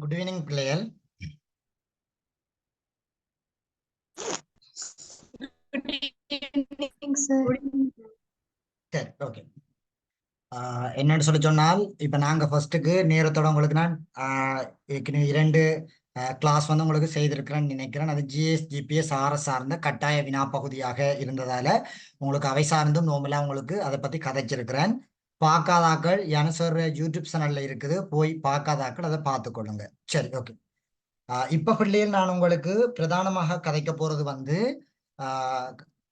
Good evening, பிள்ளைகள். சரி, okay. என்னன்னு சொல்லி சொன்னால், இப்ப நாங்க ஃபர்ஸ்ட்டுக்கு நேரத்தோட உங்களுக்கு நான் ஏற்கனவே 2 கிளாஸ் வந்து உங்களுக்கு செய்திருக்கிறேன்னு நினைக்கிறேன். அது ஜிஎஸ், ஜிபிஎஸ், ஆர்எஸ் சார்ந்த கட்டாய வினா பகுதியாக இருந்ததால உங்களுக்கு அவை சார்ந்தும் நோம்பலா உங்களுக்கு அதை பத்தி கதைச்சிருக்கிறேன். பார்க்காதாக்கள் சார் யூடியூப் சேனல்ல இருக்குது, போய் பார்க்காதாக்கள் அதை பார்த்துக்கொள்ளுங்க. சரி, ஓகே. இப்ப பிள்ளைகள் நான் உங்களுக்கு பிரதானமாக கதைக்க போறது வந்து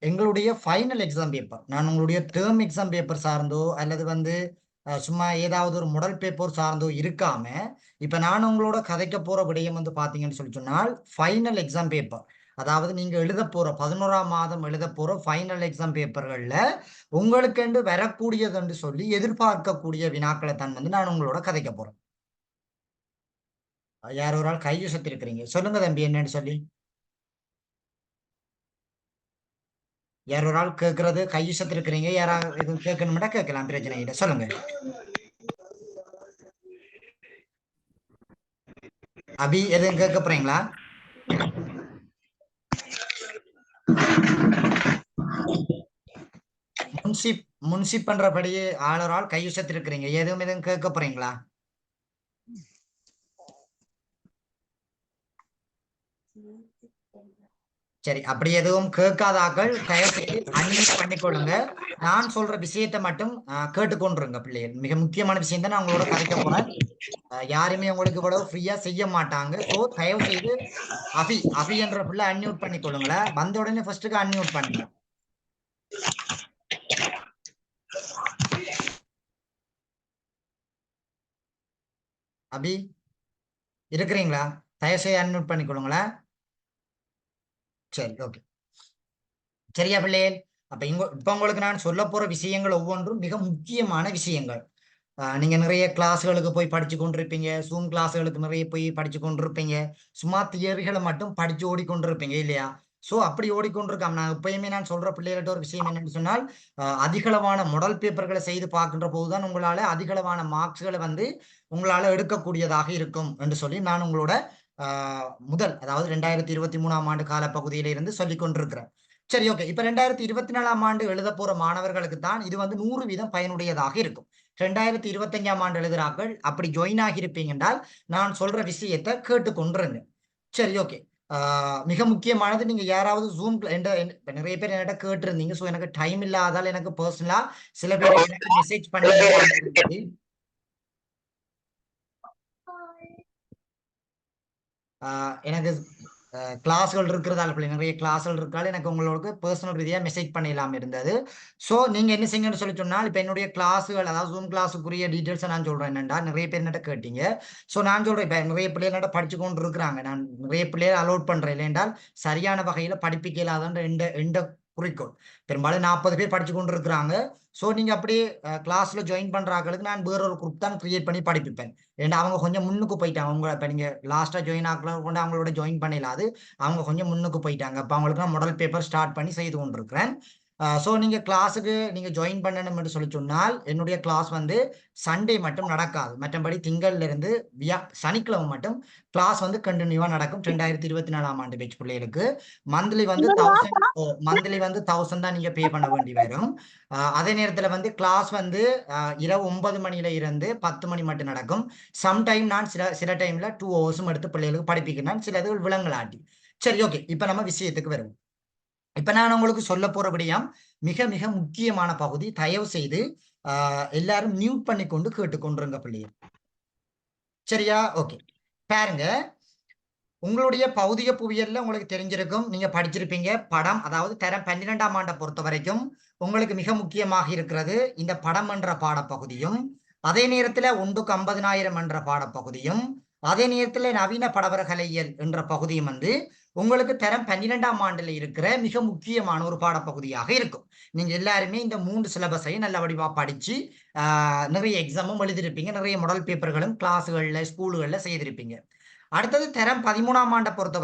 எங்களுடைய ஃபைனல் எக்ஸாம் பேப்பர். நான் உங்களுடைய டேர்ம் எக்ஸாம் பேப்பர் சார்ந்தோ அல்லது வந்து சும்மா ஏதாவது ஒரு மாடல் பேப்பர் சார்ந்தோ இருக்காம, இப்ப நான் உங்களோட கதைக்க போற விடயம் வந்து பாத்தீங்கன்னு சொல்லி சொன்னால் ஃபைனல் எக்ஸாம் பேப்பர். அதாவது நீங்க எழுத போற 11ஆம் மாதம் எழுத போற ஃபைனல் எக்ஸாம் பேப்பர்கள்ல உங்களுக்கு வரக்கூடியது சொல்லி எதிர்பார்க்கக்கூடிய வினாக்களை தான் வந்து நான் உங்களோட கதைக்க போறேன். யார் ஒரு ஆள் கையை சுத்தி இருக்கிறீங்க, சொல்லுங்க தம்பி என்னன்னு சொல்லி. யார் ஒரு ஆள் கேட்கறது கையை சுத்தி இருக்கிறீங்க, யாராவது எதுவும் கேட்கணும்னா கேட்கலாம், பிரச்சனை இல்லை, சொல்லுங்க. அபி எதுவும் கேட்க போறீங்களா? முன்சிப் பண்றபடியே ஆள் கையை சுத்தி இருக்கிறீங்க, எதுவும் கேட்க போறீங்களா? சரி, அப்படி எதுவும் கேட்காத ஆக்கள் தயவு செய்து அன்மியூட் பண்ணிக்கொள்ளுங்க. நான் சொல்ற விஷயத்தை மட்டும் கேட்டுக்கொண்டுருங்க பிள்ளைகள். மிக முக்கியமான விஷயம் தான் நான் உங்களோட கதைக்க போறேன். யாருமே உங்களுக்கு இவ்வளவு ஃப்ரீயா செய்ய மாட்டாங்க. சோ தயவு செய்து அபி என்ற பிள்ளை அன்மியூட் பண்ணிக்கொள்ளுங்களேன். வந்த உடனே ஃபர்ஸ்ட்டுக்கு அன்மியூட் பண்ணுங்க. அபி இருக்கிறீங்களா? தயவு செய்து அன்மியூட் பண்ணிக்கொள்ளுங்களேன். சரி, ஓகே. சரியா பிள்ளைகள்? அப்ப இப்ப உங்களுக்கு நான் சொல்ல போற விஷயங்கள் ஒவ்வொன்றும் மிக முக்கியமான விஷயங்கள். நீங்க நிறைய கிளாஸ்களுக்கு போய் படிச்சு கொண்டிருப்பீங்க, ஜூம் கிளாஸ்களுக்கு நிறைய போய் படிச்சு கொண்டிருப்பீங்க, சும்மா தியரிகளை மட்டும் படிச்சு ஓடிக்கொண்டிருப்பீங்க இல்லையா? சோ அப்படி ஓடிக்கொண்டிருக்காம நான் எப்பயுமே நான் சொல்ற பிள்ளைகள்ட்ட ஒரு விஷயம் என்னன்னு சொன்னால், அதிகளவான மாடல் பேப்பர்களை செய்து பார்க்கின்ற போதுதான் உங்களால அதிகளவான மார்க்ஸ்களை வந்து உங்களால எடுக்கக்கூடியதாக இருக்கும் என்று சொல்லி நான் உங்களோட அதாவது 2023ஆம் ஆண்டு கால பகுதியில இருந்து சொல்லிக் கொண்டிருக்கிறேன். சரி, ஓகே. இப்ப 2024ஆம் ஆண்டு எழுத போற மாணவர்களுக்கு தான் இது வந்து 100% பயனுடையதாக இருக்கும். 2025ஆம் ஆண்டு எழுதுறார்கள் அப்படி ஜாயின் ஆகியிருப்பீங்க என்றால் நான் சொல்ற விஷயத்தை கேட்டுக்கொண்டிருங்க. சரி, ஓகே. மிக முக்கியமானது, நீங்க யாராவது ஜூம் நிறைய பேர் என்கிட்ட கேட்டிருந்தீங்க. ஸோ எனக்கு டைம் இல்லாதால் எனக்கு பர்சனலா சில பேர் எனக்கு மெசேஜ் பண்ணி எனக்கு கிளாஸ்கள் இருக்கிறதால நிறைய கிளாஸ்கள் இருக்கால எனக்கு உங்களுக்கு பர்சனல் ரீதியாக மெசேஜ் பண்ணிடலாம் இருந்தது. ஸோ நீங்க என்ன செய்யுங்கன்னு சொல்லி சொன்னால், இப்போ என்னுடைய கிளாஸுகள் அதாவது ஜூம் கிளாஸுக்குரிய டீட்டெயில்ஸை நான் சொல்றேன். என்னண்டா நிறைய பேர் என்னட்ட கேட்டீங்க. ஸோ நான் சொல்றேன், இப்போ நிறைய பிள்ளைகள் என்னட்ட படிச்சு கொண்டு இருக்கிறாங்க. நான் நிறைய பிள்ளைகள் அலோட் பண்றேன். இல்லைன்றால் சரியான வகையில படிப்பிக்க இல்லாத எந்த குறிக்கோள். பெரும்பாலும் 40 பேர் படிச்சு கொண்டு இருக்கிறாங்க. ஸோ நீங்க அப்படியே கிளாஸ்ல ஜாயின் பண்ற ஆட்களுக்கு நான் வேற ஒரு குரூப் தான் கிரியேட் பண்ணி படிப்பிப்பேன். ஏன்னா அவங்க கொஞ்சம் முன்னுக்கு போயிட்டாங்க. அவங்க இப்ப நீங்க லாஸ்டா ஜாயின் ஆக்கலாம் கொண்டு அவங்களோட ஜாயின் பண்ணிடலாது. அவங்க கொஞ்சம் முன்னுக்கு போயிட்டாங்க. அப்ப அவங்களுக்கு நான் மாடல் பேப்பர் ஸ்டார்ட் பண்ணி செய்து கொண்டிருக்கிறேன். ஸோ நீங்க கிளாஸுக்கு நீங்க ஜாயின் பண்ணணும் என்று சொல்லி சொன்னால், என்னுடைய கிளாஸ் வந்து சண்டே மட்டும் நடக்காது. மற்றபடி திங்கள்ல இருந்து சனிக்கிழமை மட்டும் கிளாஸ் வந்து கண்டினியூவா நடக்கும். 2024ஆம் ஆண்டு பேட்ச் பிள்ளைகளுக்கு மந்த்லி வந்து 1000 தான் நீங்க பே பண்ண வேண்டி வரும். அதே நேரத்துல வந்து கிளாஸ் வந்து இரவு 9 மணியில இருந்து 10 மணி மட்டும் நடக்கும். சம்டைம் நான் சில டைம்ல 2 ஹவர்ஸும் எடுத்து பிள்ளைகளுக்கு படிப்பிக்கிறேன். சிலது விலங்கலாட்டி. சரி, ஓகே. இப்ப நம்ம விஷயத்துக்கு வருவோம். இப்ப நான் உங்களுக்கு சொல்ல போற விடயம் மிக மிக முக்கியமான பகுதி. தயவு செய்து எல்லாரும் மியூட் பண்ணி கொண்டு கேட்டுக்கொண்டிருங்க பிள்ளைகள். சரியா? ஓகே. பாருங்க, உங்களுடைய பௌதிக புவியியல்ல உங்களுக்கு தெரிஞ்சிருக்கும், நீங்க படிச்சிருப்பீங்க. படம், அதாவது தரம் 12ஆம் ஆண்டை பொறுத்த வரைக்கும் உங்களுக்கு மிக முக்கியமாக இருக்கிறது இந்த படம் என்ற பாடப்பகுதியும், அதே நேரத்துல 1க்கு 50,000 என்ற பாடப்பகுதியும், அதே நேரத்துல நவீன படவரகலையியல் என்ற பகுதியும் வந்து உங்களுக்கு தரம் 12ஆம் ஆண்டுல இருக்கிற மிக முக்கியமான ஒரு பாடப்பகுதியாக இருக்கும். நீங்க எல்லாருமே இந்த 3 சிலபஸையும் நல்ல வடிவா படிச்சு நிறைய எக்ஸாமும் எழுதிருப்பீங்க. நிறைய மாடல் பேப்பர்களும் கிளாஸ்கள்ல ஸ்கூல்கள்ல செய்திருப்பீங்க. அடுத்தது தரம் 13ஆம் ஆண்டை பொறுத்த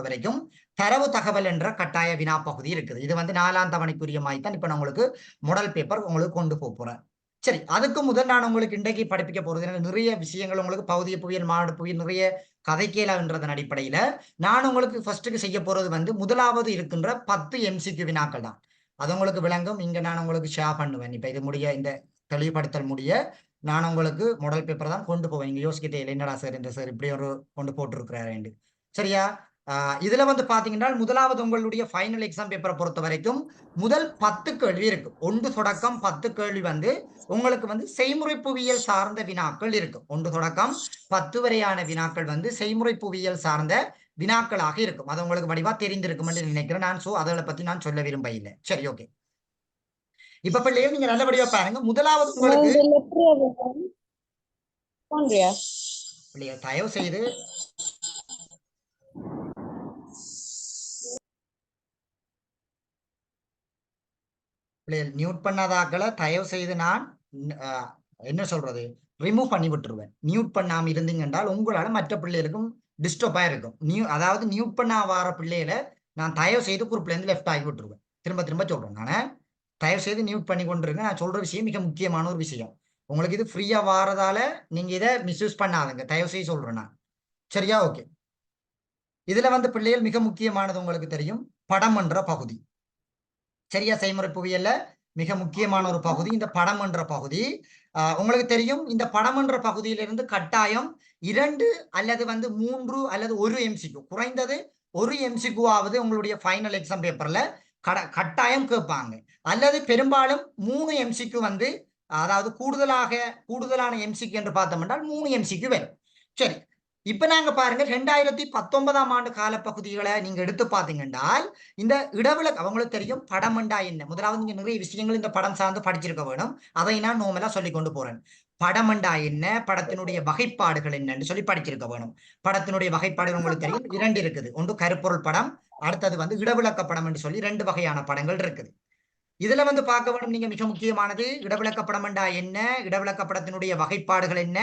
வரைக்கும் தரவு தகவல் என்ற கட்டாய வினா பகுதி இருக்குது. இது வந்து 4ஆம் தவணைக்குரிய மாதிரி தான் இப்ப நான் உங்களுக்கு மாடல் பேப்பர் உங்களுக்கு கொண்டு போறேன். சரி, அதுக்கு முதல் நான் உங்களுக்கு இன்றைக்கு படிப்பிக்க போறது நிறைய விஷயங்கள் உங்களுக்கு பகுதிய புவியியல் மாடு புவியியல் நிறைய கதைக்கேலான்றதன் அடிப்படையில நான் உங்களுக்கு ஃபர்ஸ்ட்டுக்கு செய்ய போறது வந்து முதலாவது இருக்கின்ற 10 MCQ வினாக்கள் தான். அது உங்களுக்கு விளங்கும். இங்க நான் உங்களுக்கு ஷேர் பண்ணுவேன். இப்ப இது முடிய இந்த தெளிவுபடுத்தல் முடிய நான் உங்களுக்கு மாடல் பேப்பர் தான் கொண்டு போவேன். நீங்க யோசிக்கிட்டே இல்லை என்னடா சார் இந்த சார் இப்படி ஒரு கொண்டு போட்டிருக்கிறாரு. சரியா? இதுல வந்து பாத்தீங்கன்னா முதலாவது உங்களுடைய ஃபைனல் எக்ஸாம் பேப்பரை பொறுத்த வரைக்கும் முதல் 10 கேள்வி இருக்கு. 1 தொடக்கம் 10 கேள்வி வந்து உங்களுக்கு வந்து செய்முறை புவியியல் சார்ந்த வினாக்கள் இருக்கும். 1 தொடக்கம் 10 வரையான வினாக்கள் வந்து செய்முறை புவியியல் சார்ந்த வினாக்களாக இருக்கும். அது உங்களுக்கு வடிவா தெரிந்திருக்கும் என்று நினைக்கிறேன் நான். அதை பத்தி நான் சொல்ல விரும்ப இல்லை. சரி, ஓகே. இப்ப பிள்ளைகள் நீங்க நல்லபடியா பாருங்க. முதலாவது உங்களுக்கு பிள்ளைகள் தயவு செய்து பிள்ளைகள் மியூட் பண்ணாதாக்களை தயவு செய்து நான் என்ன சொல்றது ரிமூவ் பண்ணி விட்டுருவேன். மியூட் பண்ணாம இருந்தீங்க என்றால் உங்களால மற்ற பிள்ளைகளுக்கும் டிஸ்டர்பா இருக்கும். அதாவது மியூட் பண்ண வர பிள்ளைகளை நான் தயவு செய்து குரூப்ல இருந்து லெஃப்ட் ஆகி விட்டுருவேன். திரும்ப திரும்ப சொல்றேன். நானே தயவு செய்து மியூட் பண்ணி கொண்டிருங்க. நான் சொல்ற விஷயம் மிக முக்கியமான ஒரு விஷயம். உங்களுக்கு இது ஃப்ரீயா வாரதால நீங்க இதை மிஸ்யூஸ் பண்ணாதுங்க. தயவு செய்து சொல்றேன் நான். சரியா? ஓகே. இதுல வந்து பிள்ளைகள் மிக முக்கியமானது உங்களுக்கு தெரியும் படம் என்ற பகுதி. சரியா? செய்முறை புவியியல்ல மிக முக்கியமான ஒரு பகுதி இந்த படம் என்ற பகுதி. உங்களுக்கு தெரியும் இந்த படம் என்ற பகுதியிலிருந்து கட்டாயம் 2 அல்லது வந்து 3 அல்லது 1 MCQ குறைந்தது 1 MCQ-ஆவது உங்களுடைய ஃபைனல் எக்ஸாம் பேப்பர்ல கட்டாயம் கேட்பாங்க. அல்லது பெரும்பாலும் 3 MCQ வந்து அதாவது கூடுதலான MCQ என்று பார்த்தோம் என்றால் 3 MCQ வரும். சரி, இப்ப நாங்க பாருங்க 2019ஆம் ஆண்டு காலப்பகுதிகளை நீங்க எடுத்து பாத்தீங்கன்னா இந்த இடவிலக்கு அவங்களுக்கு தெரியும் படம்ண்டா என்ன. முதலாவது நீங்க நிறைய விஷயங்கள் இந்த படம் சார்ந்து படிச்சிருக்க வேணும். அதை நான் நோமலா சொல்லி கொண்டு போறேன். படம்ண்டா என்ன, படத்தினுடைய வகைப்பாடுகள் என்னன்னு சொல்லி படிச்சிருக்க வேணும். படத்தினுடைய வகைப்பாடுகள் உங்களுக்கு தெரியும் 2 இருக்குது. ஒன்று கருப்பொருள் படம், அடுத்தது வந்து இடவிலக்க படம் என்று சொல்லி 2 வகையான படங்கள் இருக்குது. இதுல வந்து பார்க்க வேணும் நீங்க மிக முக்கியமானது இடவிலக்க படம்ண்டா என்ன, இடவிலக்க படத்தினுடைய வகைப்பாடுகள் என்ன,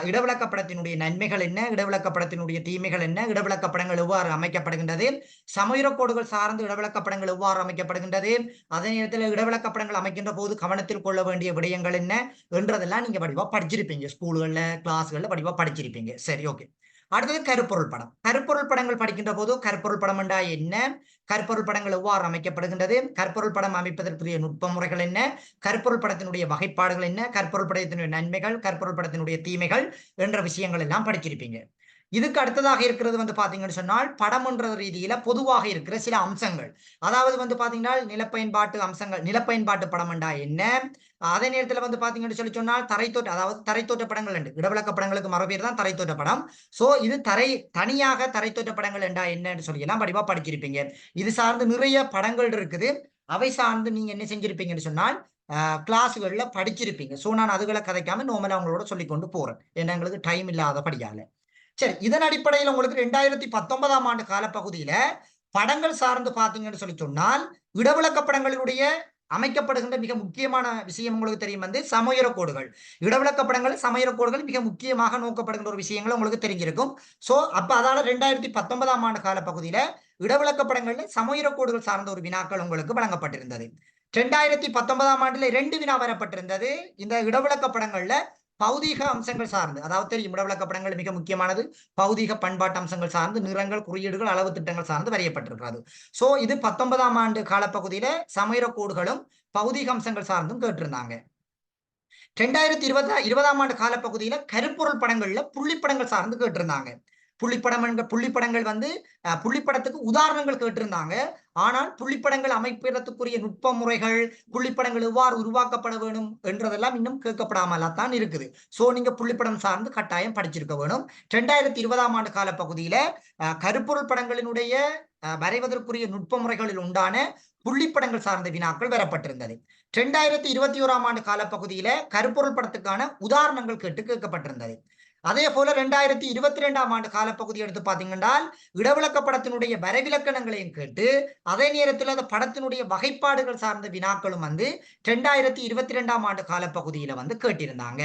இடவிலக்கப்படத்தினுடைய நன்மைகள் என்ன, இடவிலக்கப்படத்தினுடைய தீமைகள் என்ன, இடவிலக்கப்படங்கள் எவ்வாறு அமைக்கப்படுகின்றது, சமூகக்கோடுகள் சார்ந்து இடவிலக்கப்படங்கள் எவ்வாறு அமைக்கப்படுகின்றது, அதே நேரத்தில் இடவிலக்கப்படங்கள் அமைக்கின்ற போது கவனத்தில் கொள்ள வேண்டிய விடயங்கள் என்ன என்றதெல்லாம் நீங்க வடிவா படிச்சிருப்பீங்க. ஸ்கூல்கள்ல கிளாஸ்கள்ல வடிவா படிச்சிருப்பீங்க. சரி, ஓகே. அடுத்தது கருப்பொருள் படம். கருப்பொருள் படங்கள் படிக்கின்ற போது கருப்பொருள் படம் என்றா என்ன, கருப்பொருள் படங்கள் எவ்வாறு அமைக்கப்படுகின்றது, கருப்பொருள் படம் அமைப்பதற்குரிய நுட்ப முறைகள் என்ன, கருப்பொருள் படத்தினுடைய வகைப்பாடுகள் என்ன, கருப்பொருள் படத்தினுடைய நன்மைகள், கருப்பொருள் படத்தினுடைய தீமைகள் என்ற விஷயங்கள் எல்லாம் படிச்சிருப்பீங்க. இதுக்கு அடுத்ததாக இருக்கிறது வந்து பாத்தீங்கன்னு சொன்னால் படம் என்ற ரீதியில பொதுவாக இருக்கிற சில அம்சங்கள். அதாவது வந்து பாத்தீங்கன்னா நிலப்பயன்பாட்டு அம்சங்கள், நிலப்பயன்பாட்டு படம் என்றா என்ன, அதே நேரத்தில் வந்து பாத்தீங்கன்னு சொல்லி சொன்னால் அதாவது தரைத்தோட்ட படங்கள் உண்டு. இடவிலக்க படங்களுக்கு மறுபேர் தான் தரைத்தோட்ட படம். சோ இது தனியாக தரைத்தோட்ட படங்கள் என்றா என்னன்னு சொல்லி எல்லாம் படிவா படிச்சிருப்பீங்க. இது சார்ந்து நிறைய படங்கள் இருக்குது. அவை சார்ந்து நீங்க என்ன செஞ்சிருப்பீங்கன்னு சொன்னால் கிளாஸ்கள்ல படிச்சிருப்பீங்க. சோ நான் அதுகளை கதைக்காம நோமலா உங்களோட சொல்லி கொண்டு போறேன். ஏன்னா எங்களுக்கு டைம் இல்லாதபடியால. சரி, இதன் அடிப்படையில் உங்களுக்கு 2019ஆம் ஆண்டு காலப்பகுதியில படங்கள் சார்ந்து பாத்தீங்கன்னு சொல்லி சொன்னால் இடவிலக்க படங்களுடைய அமைக்கப்படுகின்ற மிக முக்கியமான விஷயம் உங்களுக்கு தெரியும் வந்து சமயர கோடுகள். இடவிலக்க படங்கள் சமயர கோடுகள் மிக முக்கியமாக நோக்கப்படுகின்ற ஒரு விஷயங்கள் உங்களுக்கு தெரிஞ்சிருக்கும். சோ அப்ப அதால 2019ஆம் ஆண்டு காலப்பகுதியில இடவிலக்க படங்கள்ல சமயர கோடுகள் சார்ந்த ஒரு வினாக்கள் உங்களுக்கு வழங்கப்பட்டிருந்தது. 2019ஆம் ஆண்டுல 2 வினா வரப்பட்டிருந்தது. இந்த இடவிலக்க படங்கள்ல பௌதீக அம்சங்கள் சார்ந்து, அதாவது தெரியும் இடவிலக்க படங்கள் மிக முக்கியமானது பௌதீக பண்பாட்டு அம்சங்கள் சார்ந்து நிறங்கள், குறியீடுகள், அளவு திட்டங்கள் சார்ந்து வரையப்பட்டிருக்கிறது. சோ இது 19ஆம் ஆண்டு காலப்பகுதியில சமயர கோடுகளும் பௌதீக அம்சங்கள் சார்ந்தும் கேட்டிருந்தாங்க. 2020ஆம் ஆண்டு காலப்பகுதியில கருப்பொருள் படங்கள்ல புள்ளிப்படங்கள் சார்ந்து கேட்டிருந்தாங்க. புள்ளிப்படங்கள் வந்து புள்ளிப்படத்துக்கு உதாரணங்கள் கேட்டிருந்தாங்க. ஆனால் புள்ளிப்படங்கள் அமைப்பதற்குரிய நுட்ப முறைகள், புள்ளிப்படங்கள் எவ்வாறு உருவாக்கப்பட வேணும் என்றதெல்லாம் இன்னும் கேட்கப்படாமலா தான் இருக்குது. சோ நீங்க புள்ளிப்படம் சார்ந்து கட்டாயம் படிச்சிருக்க வேணும். 2020ஆம் ஆண்டு கால பகுதியில கருப்பொருள் படங்களினுடைய வரைவதற்குரிய நுட்ப முறைகளில் உண்டான புள்ளிப்படங்கள் சார்ந்த வினாக்கள் வரப்பட்டிருந்தது. 2021ஆம் ஆண்டு காலப்பகுதியில கருப்பொருள் படத்துக்கான உதாரணங்கள் கேட்கப்பட்டிருந்தது. அதே போல 2022ஆம் ஆண்டு காலப்பகுதி எடுத்து பாத்தீங்கன்னா இடவிலக்க படத்தினுடைய வரைவிலக்கணங்களையும் கேட்டு அதே நேரத்தில் அந்த படத்தினுடைய வகைப்பாடுகள் சார்ந்த வினாக்களும் வந்து 2022ஆம் ஆண்டு காலப்பகுதியில வந்து கேட்டிருந்தாங்க.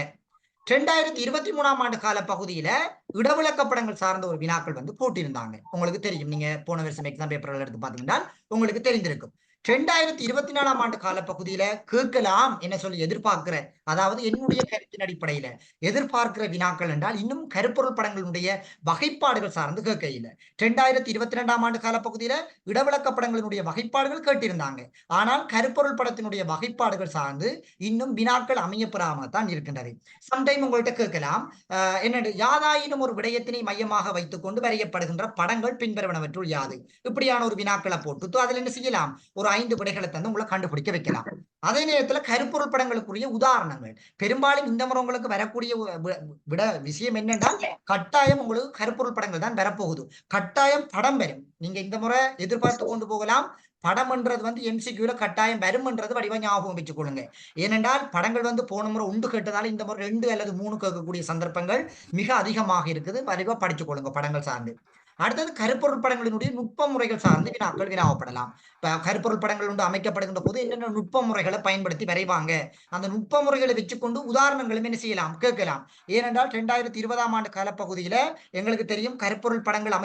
2023ஆம் ஆண்டு காலப்பகுதியில இடவிலக்க படங்கள் சார்ந்த ஒரு வினாக்கள் வந்து போட்டிருந்தாங்க. உங்களுக்கு தெரியும், நீங்க போன வருஷம் எக்ஸாம் பேப்பர்கள் எடுத்து பாத்தீங்கன்னா உங்களுக்கு தெரிந்திருக்கும். 2024 ஆண்டு காலப்பகுதியில கேட்கலாம் என்ன சொல்லி எதிர்பார்க்கிற, அதாவது என்னுடைய கருத்தின் அடிப்படையில எதிர்பார்க்கிற வினாக்கள் என்றால் இன்னும் கருப்பொருள் படங்களுடைய வகைப்பாடுகள் சார்ந்து கேட்க இல்லை. 2022 ஆண்டு காலப்பகுதியில இடவிலக்க படங்களினுடைய வகைப்பாடுகள் கேட்டிருந்தாங்க. ஆனால் கருப்பொருள் படத்தினுடைய வகைப்பாடுகள் சார்ந்து இன்னும் வினாக்கள் அமையப்பெறாமத்தான் இருக்கின்றது. சம்டைம் உங்கள்கிட்ட கேட்கலாம், என்னென்று யாதாயினும் ஒரு விடயத்தினை மையமாக வைத்துக் கொண்டு வரையப்படுகின்ற படங்கள் பின்வருவனவற்றுள் யாது, இப்படியான ஒரு வினாக்களை போட்டு அதில் என்ன செய்யலாம், ஒரு 5 விடைகளை தந்து உங்களை கண்டுபிடிக்க வைக்கலாம். அதே நேரத்துல கருப்பொருள் படங்களுக்குரிய உதாரணங்கள் பெரும்பாலும் இந்த முறை உங்களுக்கு வரக்கூடிய விட விஷயம் என்னென்றால், கட்டாயம் உங்களுக்கு கருப்பொருள் படங்கள் தான் வரப்போகுது. கட்டாயம் படம் வரும். நீங்க இந்த முறை எதிர்பார்த்து கொண்டு போகலாம். படம்ன்றது வந்து எம்சிக்யூல கட்டாயம் வரும்ன்றது வடிவா ஞாபகம் வச்சுக் கொள்ளுங்க. ஏனென்றால் படங்கள் வந்து போன முறை 1 கேட்டதால இந்த முறை 2 அல்லது 3 கேட்கக்கூடிய சந்தர்ப்பங்கள் மிக அதிகமாக இருக்குது. வடிவா படிச்சுக் கொள்ளுங்க படங்கள் சார்ந்து. அடுத்தது கருப்பொருள் படங்களினுடைய நுட்ப முறைகள் சார்ந்து வினாக்கள் வினாவப்படலாம். இப்ப கருப்பொருள் படங்கள் ஒன்று அமைக்கப்படுகின்ற போது என்னென்ன நுட்ப முறைகளை பயன்படுத்தி வரைவாங்க, அந்த நுட்ப முறைகளை வச்சுக்கொண்டு உதாரணங்களும் என்ன செய்யலாம், கேட்கலாம். ஏனென்றால் 2020 ஆண்டு காலப்பகுதியில எங்களுக்கு தெரியும் கருப்பொருள் படங்கள்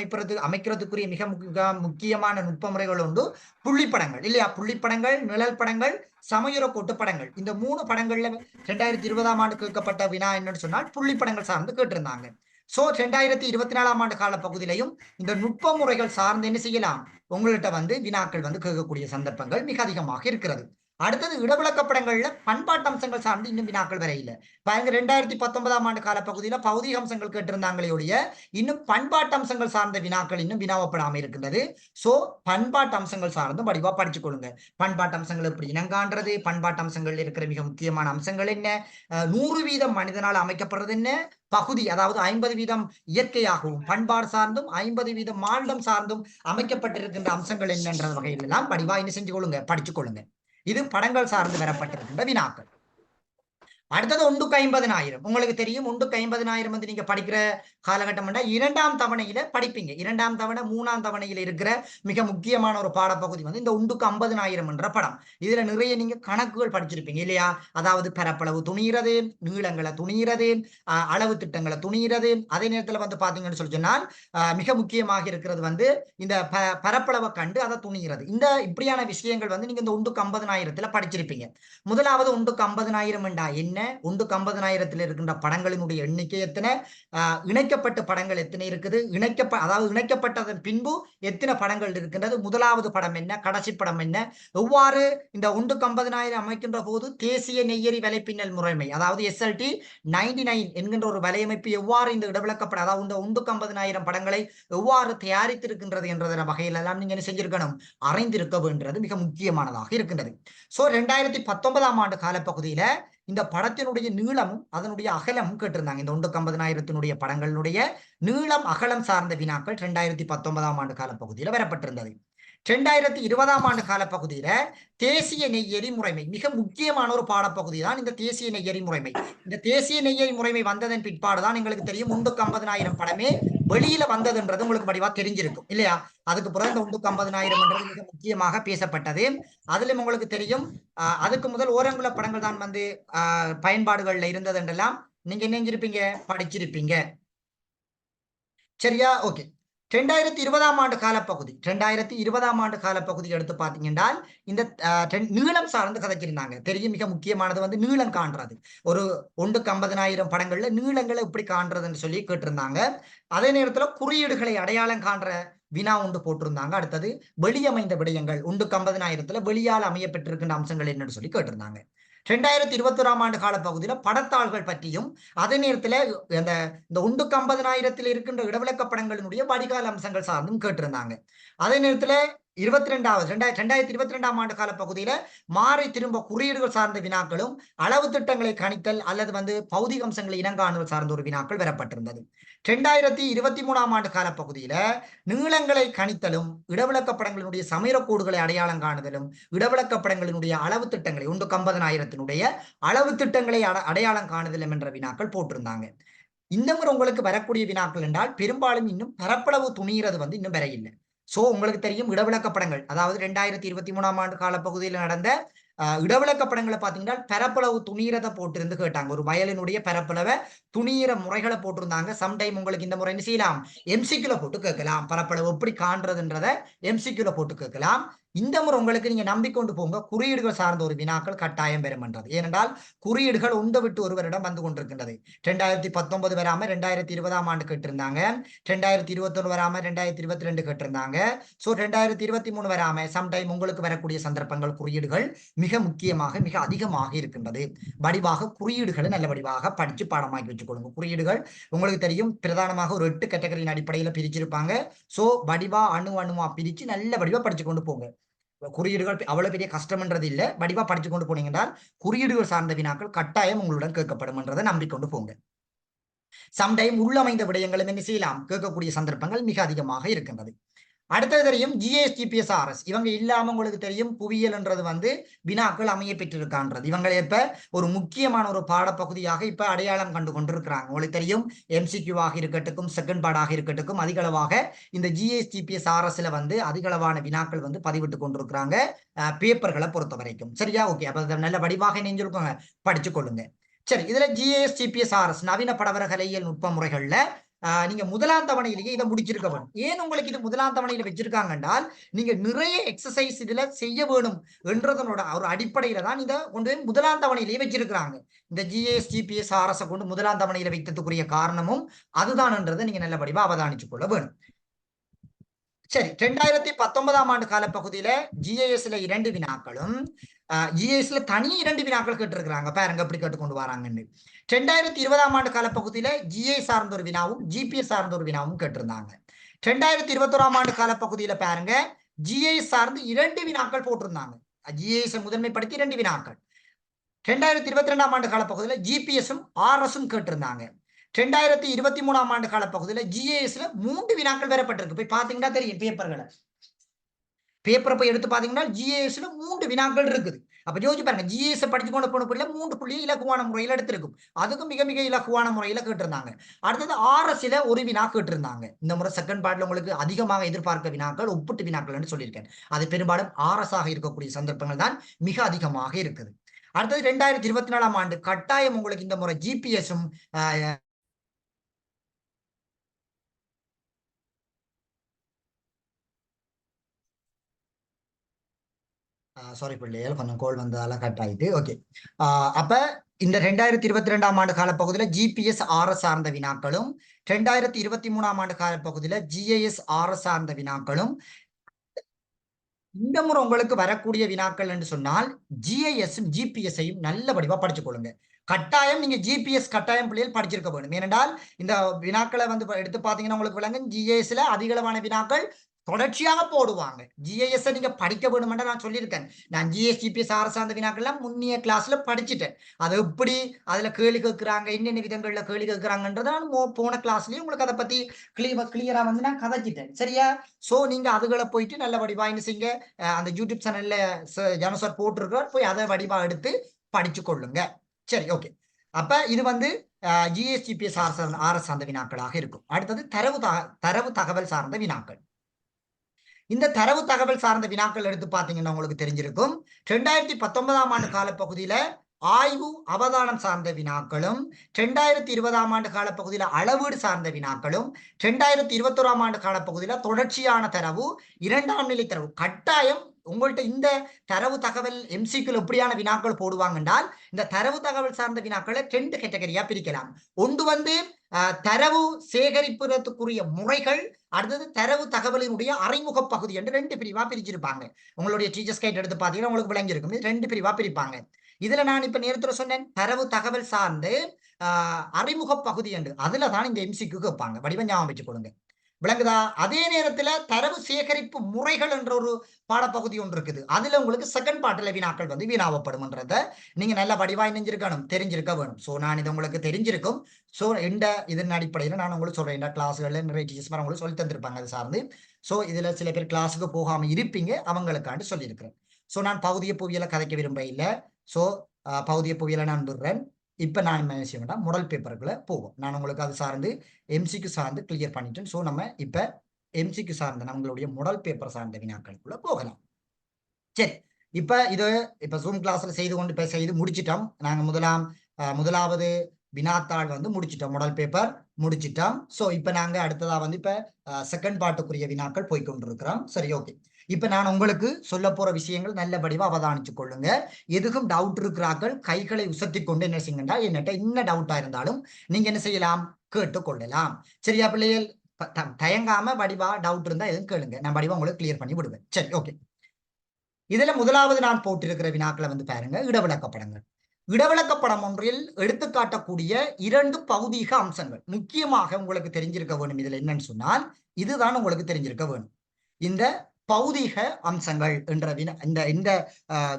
அமைக்கிறதுக்குரிய மிக முக்கியமான நுட்ப முறைகள் உண்டு. புள்ளிப்படங்கள் இல்லையா, புள்ளிப்படங்கள், நிழல் படங்கள், சமயுர கோட்டு படங்கள். இந்த 3 படங்கள்ல 2020 ஆண்டு கேட்கப்பட்ட வினா என்னன்னு சொன்னால் புள்ளிப்படங்கள் சார்ந்து கேட்டிருந்தாங்க. சோ 2024 ஆண்டு கால பகுதியிலையும் இந்த நுட்ப முறைகள் சார்ந்து என்ன செய்யலாம், உங்கள்கிட்ட வந்து வினாக்கள் வந்து கேட்கக்கூடிய சந்தர்ப்பங்கள் மிக அதிகமாக இருக்கிறது. அடுத்தது இடவிலக்கப்படங்கள்ல பண்பாட்டு அம்சங்கள் சார்ந்து இன்னும் வினாக்கள் வர இல்லை. பாருங்க 2019 ஆண்டு கால பகுதியில பௌதிக அம்சங்கள் கேட்டிருந்தாங்களே ஒழிய இன்னும் பண்பாட்டு அம்சங்கள் சார்ந்த வினாக்கள் இன்னும் வினாவப்படாமல் இருக்கின்றது. சோ பண்பாட்டு அம்சங்கள் சார்ந்தும் வடிவா படிச்சுக் கொள்ளுங்க. பண்பாட்டு அம்சங்கள் எப்படி இனங்காண்றது, பண்பாட்டு அம்சங்கள் இருக்கிற மிக முக்கியமான அம்சங்கள் என்ன, 100% மனிதனால் அமைக்கப்படுறது என்ன, பகுதி அதாவது 50% இயற்கையாகவும் பண்பாடு சார்ந்தும் 50% மாண்டம் சார்ந்தும் அமைக்கப்பட்டிருக்கின்ற அம்சங்கள் என்னன்ற வகையில் எல்லாம் வடிவா என்ன செஞ்சு கொள்ளுங்க, படிச்சுக் கொள்ளுங்க. இது படங்கள் சார்ந்து பெறப்பட்டிருக்கின்ற வினாக்கள். அடுத்தது 1/50,000. உங்களுக்கு தெரியும் 1/50,000 வந்து நீங்க படிக்கிற காலகட்டம் 2ஆம் தவணையில படிப்பீங்க. 2ஆம் தவணை 3ஆம் தவணையில இருக்கிற மிக முக்கியமான ஒரு பாடப்பகுதி வந்து இந்த 1/50,000 என்ற படம். இதுல நிறைய நீங்க கணக்குகள் படிச்சிருப்பீங்க இல்லையா, அதாவது பரப்பளவு துணிகிறது, நீளங்களை துணிகிறது, அளவு திட்டங்களை துணிகிறது. அதே நேரத்துல வந்து பாத்தீங்கன்னு சொல்லி சொன்னால் மிக முக்கியமாக இருக்கிறது வந்து இந்த பரப்பளவை கண்டு அதை துணிகிறது. இந்த இப்படியான விஷயங்கள் வந்து நீங்க இந்த 1/50,000 படிச்சிருப்பீங்க. முதலாவது 1/50,000 என்றா என்ன, 1/50,000 இருக்கின்ற படங்களினுடைய எண்ணிக்கை எத்தனை, இணைக்கப்பட்ட படங்கள் எத்தனை இருக்குது, அதாவது இணைக்கப்பட்டதன் பின்பு எத்தனை படங்கள் இருக்கின்றது, முதலாவது படம் என்ன, கடைசி படம் என்ன, எவ்வாறு இந்த 1/50,000 அமைக்கின்ற போது தேசிய நெய்யரி வலைப்பின்னல் முறைமை அதாவது SLT 99 என்கின்ற ஒரு வலையமைப்பு எவ்வாறு இந்த இடவிலக்கப்பட அதாவது இந்த 1/50,000 படங்களை எவ்வாறு தயாரித்திருக்கின்றது என்றதன் வகையில் எல்லாம் நீங்க என்ன செஞ்சிருக்கணும், அறிந்திருக்க வேண்டியது மிக முக்கியமானதாக இருக்கின்றது. சோ 2019 ஆண்டு காலப்பகுதியில இந்த படத்தினுடைய நீளமும் அதனுடைய அகலமும் கேட்டிருந்தாங்க. இந்த 1/50,000 படங்களுடைய நீளம் அகலம் சார்ந்த வினாக்கள் 2019 ஆண்டு காலப்பகுதியில வரப்பட்டிருந்தது. 2020 ஆண்டு காலப்பகுதியில தேசிய நெய்யரி முறைமை மிக முக்கியமான ஒரு பாடப்பகுதி தான் இந்த தேசிய நெய்யரி முறைமை. இந்த தேசிய நெய்யரி முறைமை வந்ததன் பிற்பாடுதான் எங்களுக்கு தெரியும் 1/50,000 படமே வெளியில வந்ததுன்றது உங்களுக்கு வடிவா தெரிஞ்சிருக்கும் இல்லையா. அதுக்கு பிறகு இந்த 1/50,000 மிக முக்கியமாக பேசப்பட்டது. அதிலும் உங்களுக்கு தெரியும் அதுக்கு முதல் ஓரங்குல படங்கள் தான் வந்து பயன்பாடுகள்ல இருந்தது என்றெல்லாம் நீங்க நினைஞ்சிருப்பீங்க, படிச்சிருப்பீங்க. சரியா, ஓகே. 2020 ஆண்டு காலப்பகுதி 2020 ஆண்டு காலப்பகுதி எடுத்து பார்த்தீங்கன்னா இந்த நீளம் சார்ந்து கதைச்சிருந்தாங்க. தெரியும் மிக முக்கியமானது வந்து நீளம் காண்றது. ஒரு 1/50,000 படங்கள்ல நீளங்களை எப்படி காண்றதுன்னு சொல்லி கேட்டிருந்தாங்க. அதே நேரத்துல குறியீடுகளை அடையாளம் காண்ற வினா ஒன்று போட்டிருந்தாங்க. அடுத்தது வெளியமைந்த விடயங்கள் 1/50,000 வெளியால் அமையப்பட்டிருக்கின்ற அம்சங்கள் என்னன்னு சொல்லி கேட்டிருந்தாங்க. 2021 ஆண்டு கால பகுதியில படத்தாள்கள் பற்றியும் அதே நேரத்துல இந்த 1/50,000 இருக்கின்ற இடவிலக்க படங்களினுடைய வடிகால் அம்சங்கள் சார்ந்தும் கேட்டிருந்தாங்க. அதே நேரத்துல 2022 ஆண்டு கால பகுதியில மாறி திரும்ப குறியீடுகள் சார்ந்த வினாக்களும் அளவு திட்டங்களை கணித்தல் அல்லது வந்து பௌதிக அம்சங்களை இனங்காணுதல் சார்ந்த ஒரு வினாக்கள் பெறப்பட்டிருந்தது. 2023 ஆண்டு கால பகுதியில நீளங்களை கணித்தலும் இடவிலக்க படங்களினுடைய சமீரக்கோடுகளை அடையாளம் காணுதலும் இடவிலக்க படங்களினுடைய அளவு திட்டங்களை 1/50,000 அளவு திட்டங்களை அடையாளம் காணுதலும் என்ற வினாக்கள் போட்டிருந்தாங்க. இந்த முறை உங்களுக்கு வரக்கூடிய வினாக்கள் என்றால் பெரும்பாலும் இன்னும் பரப்பளவு துணிகிறது வந்து இன்னும் வர இல்லை. சோ உங்களுக்கு தெரியும் இடவிலக்க படங்கள் அதாவது 2023 ஆண்டு காலப்பகுதியில் நடந்த இடவிலக்க படங்களை பாத்தீங்கன்னா பரப்பளவு துணியறதை போட்டிருந்து கேட்டாங்க. ஒரு வயலினுடைய பரப்பளவை துணியிற முறைகளை போட்டிருந்தாங்க. சம்டைம் உங்களுக்கு இந்த முறை என்ன செய்யலாம், MCQல போட்டு கேட்கலாம். பரப்பளவு எப்படி காண்றதுன்றத MCQல போட்டு கேட்கலாம். இந்த முறை உங்களுக்கு நீங்க நம்பிக்கொண்டு போங்க, குறியீடுகள் சார்ந்த ஒரு வினாக்கள் கட்டாயம் பெறும்ன்றது. ஏனென்றால் குறியீடுகள் ஒன்று விட்டு ஒருவரிடம் வந்து கொண்டிருக்கின்றது. 2019 வராம 2020ஆம் ஆண்டு கேட்டிருந்தாங்க, 2021 வராம 2022 கேட்டிருந்தாங்க. ஸோ 2023 வராம சம்டைம் உங்களுக்கு வரக்கூடிய சந்தர்ப்பங்கள் குறியீடுகள் மிக முக்கியமாக மிக அதிகமாக இருக்கின்றது. வடிவாக குறியீடுகளை நல்ல வடிவாக படிச்சு பாடமாக்கி வச்சுக்கொள்ளுங்க. குறியீடுகள் உங்களுக்கு தெரியும் பிரதானமாக ஒரு 8 கேட்டகரியின் அடிப்படையில் பிரிச்சிருப்பாங்க. ஸோ வடிவா அணுவா பிரிச்சு நல்ல வடிவா படிச்சு கொண்டு போங்க. குறியீடுகள் அவ்வளவு பெரிய கஷ்டம்ன்றது இல்லை, வடிவா படிச்சு கொண்டு போனீங்கன்னா குறியீடுகள் சார்ந்த வினாக்கள் கட்டாயம் உங்களுடன் கேட்கப்படும் என்றதை நம்பிக்கொண்டு போங்க. சம்டைம் உள்ளமைந்த விடயங்களும் என்ன செய்யலாம், கேட்கக்கூடிய சந்தர்ப்பங்கள் மிக அதிகமாக இருக்கின்றது. அடுத்தது தெரியும் ஜிஎஸ் ஜிபிஎஸ் ஆர்எஸ். இவங்க இல்லாம உங்களுக்கு தெரியும் புவியியல்ன்றது வந்து வினாக்கள் அமைய பெற்றிருக்கான்றது. இவங்க இப்ப ஒரு முக்கியமான ஒரு பாடப்பகுதியாக இப்ப அடையாளம் கண்டு கொண்டிருக்கிறாங்க. உங்களுக்கு தெரியும் எம்சிக்யூவாக இருக்கட்டும், செகண்ட் பாடாக இருக்கட்டும், அதிகளவாக இந்த ஜிஎஸ் ஜிபிஎஸ் ஆர்எஸ்ல வந்து அதிகளவான வினாக்கள் வந்து பதிவிட்டு கொண்டிருக்கிறாங்க பேப்பர்களை பொறுத்த வரைக்கும். சரியா? ஓகே. அப்ப நல்ல வடிவாக நெஞ்சிருக்கோங்க, படிச்சு கொள்ளுங்க. சரி, இதுல ஜிஎஸ் ஜிபிஎஸ் ஆர்எஸ் நவீன படவர கலையியல் நுட்ப முறைகள்ல நீங்க முதலாம் தவணையிலேயே இதை முடிச்சிருக்க வேணும். ஏன் உங்களுக்கு இது முதலாம் தவணையில வச்சிருக்காங்க என்றால், நீங்க நிறைய எக்ஸசைஸ் இதுல செய்ய வேணும் என்றதனோட ஒரு அடிப்படையில தான் இதை கொண்டு போய் முதலாம் தவணையிலேயே வச்சிருக்கிறாங்க. இந்த ஜிஎஸ் ஜிபிஎஸ் ஆர்எஸ் கொண்டு முதலாம் தவணையில வைத்ததுக்குரிய காரணமும் அதுதான்ன்றதை நீங்க நல்லபடியா அவதானிச்சு கொள்ள வேணும். சரி, 2019ஆம் ஆண்டு காலப்பகுதியில ஜிஏஎஸ்ல 2 வினாக்களும் ஜிஎஸ்ல தனி 2 வினாக்கள் கேட்டிருக்கிறாங்க. பாருங்க எப்படி கேட்டுக்கொண்டு வராங்கன்னு. 2020ஆம் ஆண்டு காலப்பகுதியில ஜிஏ சார்ந்த ஒரு வினாவும் ஜிபிஎஸ் சார்ந்த ஒரு வினாவும் கேட்டிருந்தாங்க. 2021ஆம் ஆண்டு காலப்பகுதியில பாருங்க ஜிஏ சார்ந்து 2 வினாக்கள் போட்டிருந்தாங்க. ஜிஏஎஸ் முதன்மைப்படுத்தி 2 வினாக்கள். 2022ஆம் ஆண்டு காலப்பகுதியில ஜிபிஎஸும் ஆர்எஸும் கேட்டிருந்தாங்க. 2023ஆம் ஆண்டு காலப்பகுதியில ஜிஏஎஸ்ல 3 வினாக்கள் பெறப்பட்டிருக்கு. போய் பாத்தீங்கன்னா தெரியும் பேப்பர்களை. பேப்பரை போய் எடுத்து பாத்தீங்கன்னா ஜிஏஎஸ்ல 3 வினாக்கள் இருக்குது. அப்ப யோசிச்சு பாருங்க, ஜிஎஸ் படிச்சு கொண்டு போன புள்ள 3 புள்ளியை இலகுவான முறையில் எடுத்திருக்கும். அதுக்கும் மிக மிக இலகுவான முறையில கேட்டிருந்தாங்க. அடுத்தது ஆர்எஸ்ல ஒரு வினா கேட்டிருந்தாங்க. இந்த முறை செகண்ட் பார்ட்ல உங்களுக்கு அதிகமாக எதிர்பார்க்க வினாக்கள் ஒப்பிட்டு வினாக்கள் சொல்லியிருக்கேன். அது பெரும்பாலும் ஆர்எஸ் ஆக இருக்கக்கூடிய சந்தர்ப்பங்கள் தான் மிக அதிகமாக இருக்குது. அடுத்தது 2024ஆம் ஆண்டு கட்டாயம் உங்களுக்கு இந்த முறை ஜிபிஎஸும் சாரி பிள்ளைகள், கொஞ்சம் கோல் வந்ததால கட் ஆயிட்டு. ஓகே. அப்ப இந்த 2022ஆம் ஆண்டு காலப்பகுதியில ஜிபிஎஸ் ஆர்எஸ் சார்ந்த வினாக்களும் 2023ஆம் ஆண்டு காலப்பகுதியில ஜிஏஎஸ் ஆர்எஸ் சார்ந்த வினாக்களும் இந்த முறை உங்களுக்கு வரக்கூடிய வினாக்கள் என்று சொன்னால் ஜிஐஎஸும் ஜிபிஎஸ்ஸையும் நல்ல வடிவா படிச்சு கொள்ளுங்க. கட்டாயம் நீங்க ஜிபிஎஸ் கட்டாயம் பிள்ளைகள் படிச்சிருக்க வேண்டும். ஏனென்றால் இந்த வினாக்களை வந்து எடுத்து பாத்தீங்கன்னா உங்களுக்கு விளங்கும் ஜிஏஎஸ்ல அதிகளவான வினாக்கள் தொடர்ச்சியாக போடுவாங்க. ஜிஐஎஸ் நீங்க படிக்க வேணும் நான் சொல்லியிருக்கேன். நான் ஜிஎஸ் ஜிபிஎஸ் ஆர் சார்ந்த வினாக்கள்லாம் முன்னிய கிளாஸ்ல படிச்சுட்டேன். அது எப்படி அதுல கேள்வி கேட்கிறாங்க, என்னென்ன விதங்கள்ல கேள்வி கேட்கிறாங்கன்றத நான் போன கிளாஸ்லயும் உங்களுக்கு அதை பத்தி கிளியரா வந்து நான் கதைச்சிட்டேன். சரியா? சோ நீங்க அதுகளை போயிட்டு நல்ல வடிவா என்ன செய்யுங்க, அந்த யூடியூப் சேனல்ல ஜனசார் போட்டிருக்கிறார், போய் அதை வடிவா எடுத்து படிச்சு கொள்ளுங்க. சரி, ஓகே. அப்ப இது வந்து ஜிஎஸ் ஜிபிஎஸ் ஆர்எஸ் சார்ந்த வினாக்களாக இருக்கும். அடுத்தது தரவு தகவல் சார்ந்த வினாக்கள். இந்த தரவு தகவல் சார்ந்த வினாக்கள் எடுத்து பாத்தீங்கன்னா உங்களுக்கு தெரிஞ்சிருக்கும் 2019ஆம் ஆண்டு காலப்பகுதியில ஆய்வு அவதானம் சார்ந்த வினாக்களும் 2020ஆம் ஆண்டு காலப்பகுதியில அளவீடு சார்ந்த வினாக்களும் 2021ஆம் ஆண்டு காலப்பகுதியில தொடர்ச்சியான தரவு 2ஆம் நிலை தரவு. கட்டாயம் உங்கள்ட்ட இந்த தரவு தகவல் எம்சிக்யூல எப்படியான வினாக்கள் போடுவாங்க என்றால், இந்த தரவு தகவல் சார்ந்த வினாக்களை 2 கேட்டகரியா பிரிக்கலாம். ஒன்று வந்து தரவு சேகரிப்பதற்குரிய முறைகள், அடுத்தது தரவு தகவலினுடைய அறிமுக பகுதி என்று 2 பிரிவா பிரிச்சிருப்பாங்க. உங்களுடைய டீச்சர்ஸ் கைட் எடுத்து பாத்தீங்கன்னா உங்களுக்கு விளங்கியிருக்கும். 2 பிரிவா பிரிப்பாங்க. இதுல நான் இப்ப நேரத்துல சொன்னேன் தரவு தகவல் சார்ந்து அறிமுக பகுதி என்று, அதுலதான் இந்த எம்சிக்யூ கேட்பாங்க. வடிவம் ஞாபகம் வச்சு கொடுங்க. விளங்குதா? அதே நேரத்துல தரவு சேகரிப்பு முறைகள் என்ற ஒரு பாடப்பகுதி ஒன்று இருக்குது. அதுல உங்களுக்கு செகண்ட் பார்ட்ல வினாக்கள் வந்து வீணாவப்படும்ன்றத நீங்க நல்ல வடிவாய் நெஞ்சிருக்கணும், தெரிஞ்சிருக்க வேணும். சோ நான் இது உங்களுக்கு தெரிஞ்சிருக்கும். சோ இந்த இதன் அடிப்படையில நான் உங்களுக்கு சொல்றேன், இந்த கிளாஸ்கள்ல நிறைய டீச்சர்ஸ் உங்களுக்கு சொல்லி தந்திருப்பாங்க அது சார்ந்து. சோ இதுல சில பேர் கிளாஸுக்கு போகாம இருப்பீங்க, அவங்களுக்காண்டு சொல்லியிருக்கிறேன். சோ நான் பகுதிய புவியியலை கதைக்க விரும்ப இல்லை. சோ பகுதிய புவியியலை நான் விடுறேன். இப்ப நான் என்ன செய்வேன்டா, மாடல் பேப்பருக்குள்ள போவோம். நான் உங்களுக்கு அது சார்ந்து எம்சிக்கு சார்ந்து கிளியர் பண்ணிட்டேன். சோ நம்ம இப்ப எம்சிக்கு சார்ந்த நம்மளுடைய மாடல் பேப்பர் சார்ந்த வினாக்களுக்குள்ள போகலாம். சரி, இப்ப ஜூம் கிளாஸ்ல செய்து முடிச்சிட்டோம். நாங்க முதலாவது வினாத்தாள் வந்து முடிச்சிட்டோம், மாடல் பேப்பர் முடிச்சிட்டோம். சோ இப்ப நாங்க அடுத்ததா வந்து இப்ப செகண்ட் பார்ட்டுக்குரிய வினாக்கள் போய்கொண்டிருக்கிறோம். சரி, ஓகே. இப்ப நான் உங்களுக்கு சொல்ல போற விஷயங்கள் நல்லபடிவா அவதானிச்சு கொள்ளுங்க. எதுக்கும் டவுட் இருக்கிறார்கள் கைகளை உசத்தி கொண்டு என்ன செய்யுங்கண்டா, என்னட்ட என்ன டவுட்டா இருந்தாலும் நீங்க என்ன செய்யலாம், கேட்டு கொள்ளலாம். சரியா பிள்ளைகள்? தயங்காம வடிவா டவுட் இருந்தா எதுவும் கேளுங்க, நான் வடிவா உங்களுக்கு கிளியர் பண்ணி விடுவேன். சரி, ஓகே. இதுல முதலாவது நான் போட்டிருக்கிற வினாக்களை வந்து பாருங்க, இடவிளக்கப்படங்கள். இடவிளக்கப்படம் ஒன்றில் எடுத்துக்காட்டக்கூடிய 2 பௌதீக அம்சங்கள் முக்கியமாக உங்களுக்கு தெரிஞ்சிருக்க வேணும். இதுல என்னன்னு சொன்னால், இதுதான் உங்களுக்கு தெரிஞ்சிருக்க வேணும். இந்த பௌதீக அம்சங்கள் என்ற இந்த இந்த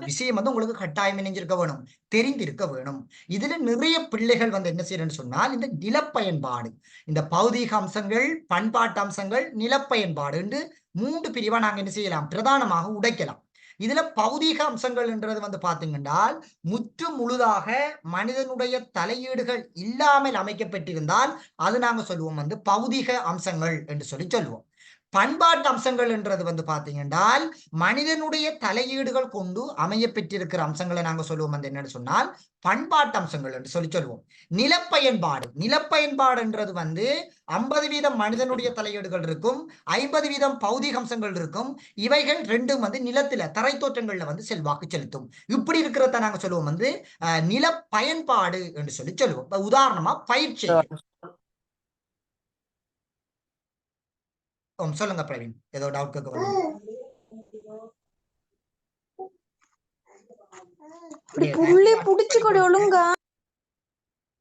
விஷயம் வந்து உங்களுக்கு கட்டாயம் இணைஞ்சிருக்க வேணும், தெரிந்திருக்க வேணும். இதுல நிறைய பிள்ளைகள் வந்து என்ன செய்யறேன்னு சொன்னால், இந்த நிலப்பயன்பாடு, இந்த பௌதீக அம்சங்கள், பண்பாட்டு அம்சங்கள், நிலப்பயன்பாடு என்று 3 பிரிவா நாங்க என்ன செய்யலாம், பிரதானமாக உடைக்கலாம். இதுல பௌதீக அம்சங்கள் என்றது வந்து பாத்தீங்கன்னா, முற்று முழுதாக மனிதனுடைய தலையீடுகள் இல்லாமல் அமைக்கப்பட்டிருந்தால் அது நாங்க சொல்லுவோம் வந்து பௌதீக அம்சங்கள் என்று சொல்லுவோம். பண்பாட்டு அம்சங்கள் என்றது வந்து பாத்தீங்கன்னா, மனிதனுடைய தலையீடுகள் கொண்டு அமைய பெற்றிருக்கிற அம்சங்களை நாங்க சொல்லுவோம் வந்து என்னன்னு சொன்னால் பண்பாட்டு அம்சங்கள் என்று சொல்லுவோம். நிலப்பயன்பாடு, நிலப்பயன்பாடு என்றது வந்து 50% மனிதனுடைய தலையீடுகள் இருக்கும், 50% பௌதிக அம்சங்கள் இருக்கும். இவைகள் ரெண்டும் வந்து நிலத்தில தரை தோற்றங்கள்ல வந்து செல்வாக்கு செலுத்தும். இப்படி இருக்கிறத நாங்க சொல்லுவோம் வந்து நில பயன்பாடு என்று சொல்லுவோம். உதாரணமா பயிற்சி. சொல்லுங்க பிரவீன், ஏதோ டவுட் கேட்க வந்தீங்க.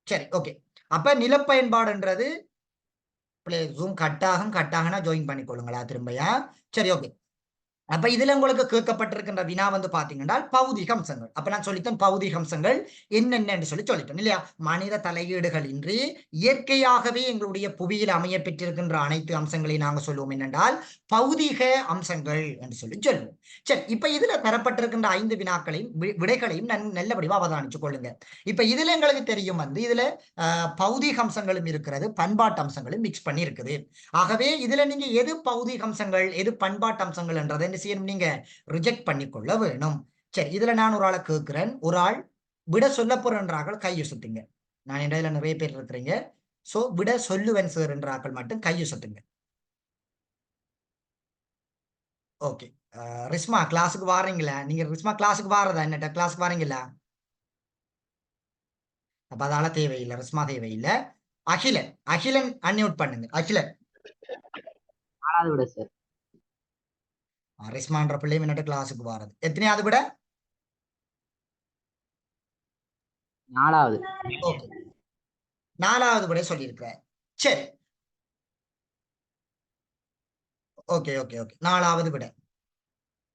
சரி, ஓகே. அப்ப நிலப்பயன்பாடுன்றது ஜூம் கட்டாகனா ஜாயின் பண்ணிக்கொள்ளுங்களா திரும்பியா. சரி, ஓகே. அப்ப இதுல உங்களுக்கு கேட்கப்பட்டிருக்கின்ற வினா வந்து பாத்தீங்கன்னா பௌதிக அம்சங்கள். அப்ப நான் சொல்லித்தேன் பௌதிக அம்சங்கள் என்னென்னு சொல்லிட்டேன் இல்லையா. மனித தலையீடுகள் இன்றி இயற்கையாகவே எங்களுடைய புவியில் அமைய பெற்றிருக்கின்ற அனைத்து அம்சங்களையும் நாங்க சொல்லுவோம் என்னென்றால் பௌதிக அம்சங்கள் என்று சொல்லுவோம். சரி, இப்ப இதுல தரப்பட்டிருக்கின்ற 5 வினாக்களையும் விடைகளையும் நல்லபடியா அவதானிச்சு கொள்ளுங்க. இப்ப இதுல எங்களுக்கு தெரியும் வந்து இதுல பௌதிக அம்சங்களும் இருக்கிறது, பண்பாட்டு அம்சங்களும் மிக்ஸ் பண்ணி இருக்குது. ஆகவே இதுல நீங்க எது பௌதிக அம்சங்கள் எது பண்பாட்டு அம்சங்கள் என்றதை என்ன செய்யணும், நீங்க ரிஜெக்ட் பண்ணிக்கொள்ள வேணும். சரி, இதுல நான் ஒரு ஆளை கேட்கிறேன், ஒரு ஆள் விட சொல்ல போறேன்றார்கள் கையை சுத்துங்க. நான் இடையில நிறைய பேர் இருக்கிறீங்க, சோ விட சொல்லுவேன் சார் என்றாக்கள் மட்டும் கையை சுத்துங்க. ஓகே. ரிஸ்மா கிளாஸுக்கு வாரீங்களா நீங்க? ரிஸ்மா கிளாஸுக்கு வாரதா, என்னட்ட கிளாஸுக்கு வாரீங்களா? அப்ப அதால தேவையில்லை, ரிஸ்மா தேவையில்லை. அகிலன், அகிலன் அன்மியூட் பண்ணுங்க. அகிலன் விட சார். ரிஸ்மான்ற பிள்ளை மினிட்டு கிளாஸுக்கு வாரது எத்தனையாவது விட? 4வது. ஓகே, 4வது விட சொல்லியிருக்க. சரி, ஓகே ஓகே ஓகே. 4வது விட